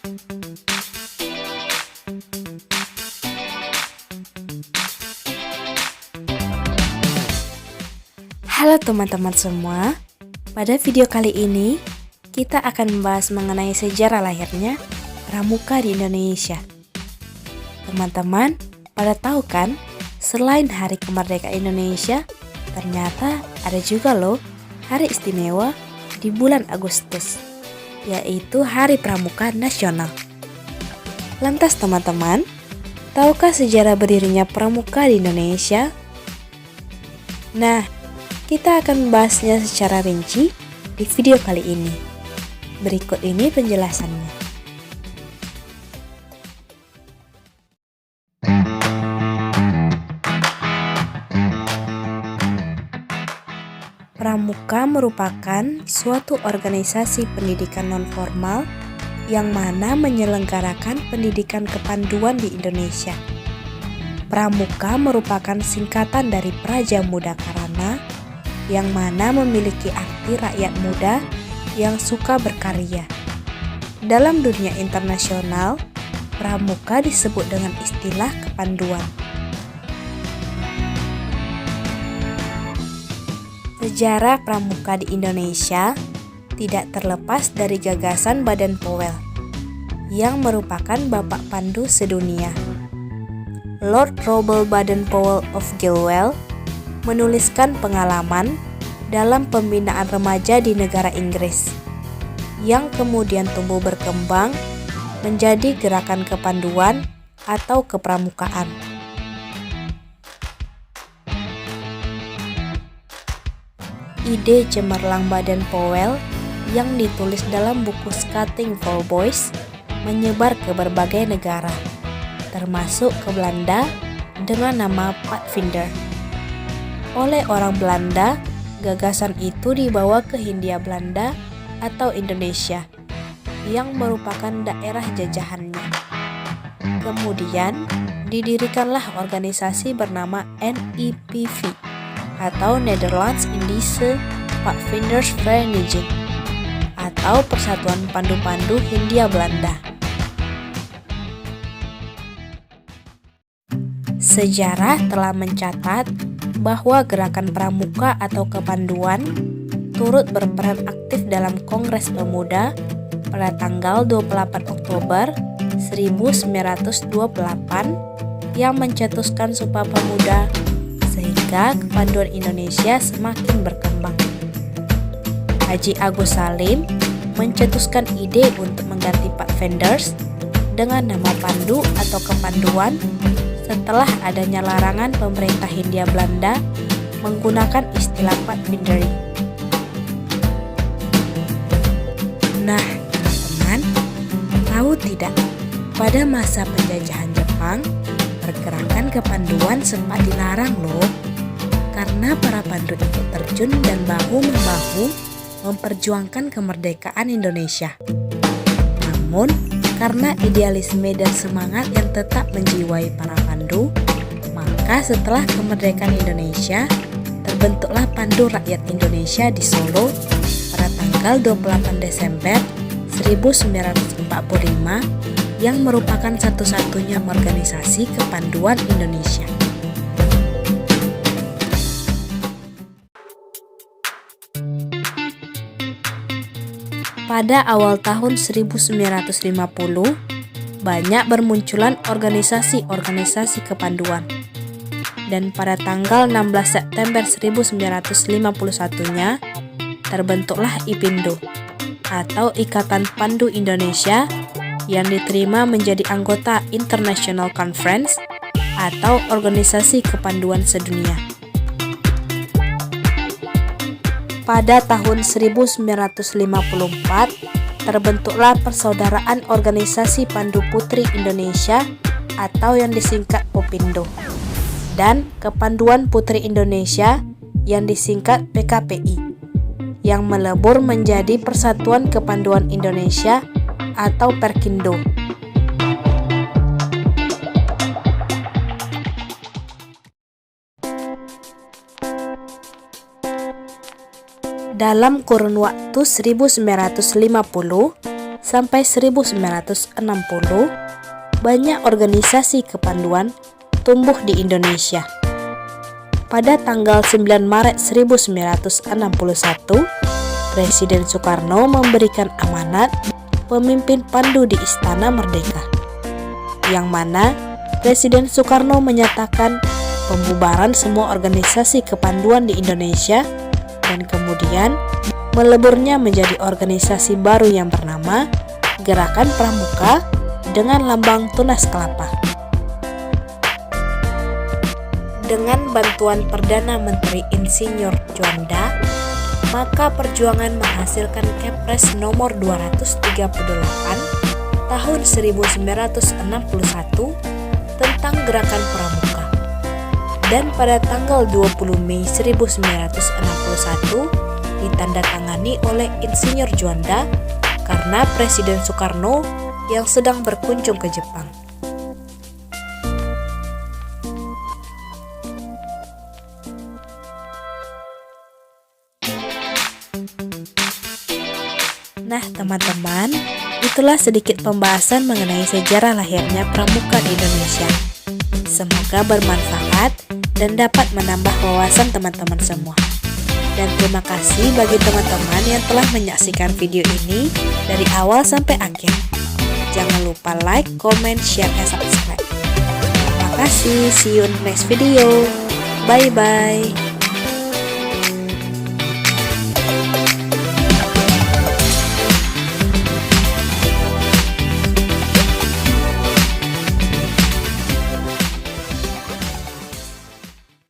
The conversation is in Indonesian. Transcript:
Halo teman-teman semua, pada video kali ini kita akan membahas mengenai sejarah lahirnya Pramuka di Indonesia. Teman-teman, pada tahu kan, selain Hari Kemerdekaan Indonesia, ternyata ada juga loh hari istimewa di bulan Agustus, yaitu Hari Pramuka Nasional. Lantas teman-teman, tahukah sejarah berdirinya Pramuka di Indonesia? Nah, kita akan membahasnya secara rinci di video kali ini. Berikut ini penjelasannya. Pramuka merupakan suatu organisasi pendidikan non-formal yang mana menyelenggarakan pendidikan kepanduan di Indonesia. Pramuka merupakan singkatan dari Praja Muda Karana, yang mana memiliki arti rakyat muda yang suka berkarya. Dalam dunia internasional, pramuka disebut dengan istilah kepanduan. Sejarah pramuka di Indonesia tidak terlepas dari gagasan Baden-Powell, yang merupakan bapak pandu sedunia. Lord Robert Baden-Powell of Gilwell menuliskan pengalaman dalam pembinaan remaja di negara Inggris, yang kemudian tumbuh berkembang menjadi gerakan kepanduan atau kepramukaan. Ide cemerlang Baden-Powell yang ditulis dalam buku Scouting for Boys menyebar ke berbagai negara, termasuk ke Belanda dengan nama Pathfinder. Oleh orang Belanda, gagasan itu dibawa ke Hindia Belanda atau Indonesia, yang merupakan daerah jajahannya. Kemudian, didirikanlah organisasi bernama NEPV atau Netherlands Indische Padvinders Vereniging atau Persatuan Pandu-Pandu Hindia Belanda. Sejarah telah mencatat bahwa gerakan pramuka atau kepanduan turut berperan aktif dalam Kongres Pemuda pada tanggal 28 Oktober 1928 yang mencetuskan Sumpah Pemuda, sehingga kepanduan Indonesia semakin berkembang. Haji Agus Salim mencetuskan ide untuk mengganti Pathfinders dengan nama pandu atau kepanduan setelah adanya larangan pemerintah Hindia Belanda menggunakan istilah Pathfindery. Nah, teman-teman, tahu tidak, pada masa penjajahan Jepang, pergerakan kepanduan sempat dilarang loh, karena para pandu ikut terjun dan bahu-membahu memperjuangkan kemerdekaan Indonesia. Namun, karena idealisme dan semangat yang tetap menjiwai para pandu, maka setelah kemerdekaan Indonesia, terbentuklah Pandu Rakyat Indonesia di Solo pada tanggal 28 Desember 1945 yang merupakan satu-satunya organisasi kepanduan Indonesia. Pada awal tahun 1950, banyak bermunculan organisasi-organisasi kepanduan. Dan pada tanggal 16 September 1951-nya, terbentuklah IPINDO, atau Ikatan Pandu Indonesia, yang diterima menjadi anggota International Conference, atau Organisasi Kepanduan Sedunia. Pada tahun 1954, terbentuklah Persaudaraan Organisasi Pandu Putri Indonesia atau yang disingkat POPINDO, dan Kepanduan Putri Indonesia yang disingkat PKPI, yang melebur menjadi Persatuan Kepanduan Indonesia atau Perkindo. Dalam kurun waktu 1950 sampai 1960, banyak organisasi kepanduan tumbuh di Indonesia. Pada tanggal 9 Maret 1961, Presiden Soekarno memberikan amanat pemimpin pandu di Istana Merdeka, yang mana Presiden Soekarno menyatakan pembubaran semua organisasi kepanduan di Indonesia dan kemudian meleburnya menjadi organisasi baru yang bernama Gerakan Pramuka dengan lambang tunas kelapa. Dengan bantuan Perdana Menteri Insinyur Juanda, maka perjuangan menghasilkan Kepres nomor 238 tahun 1961 tentang Gerakan Pramuka. Dan pada tanggal 20 Mei 1961 ditandatangani oleh Insinyur Juanda karena Presiden Soekarno yang sedang berkunjung ke Jepang. Nah teman-teman, itulah sedikit pembahasan mengenai sejarah lahirnya pramuka di Indonesia. Semoga bermanfaat dan dapat menambah wawasan teman-teman semua. Dan terima kasih bagi teman-teman yang telah menyaksikan video ini dari awal sampai akhir. Jangan lupa like, comment, share, and subscribe. Terima kasih, see you in the next video. Bye-bye.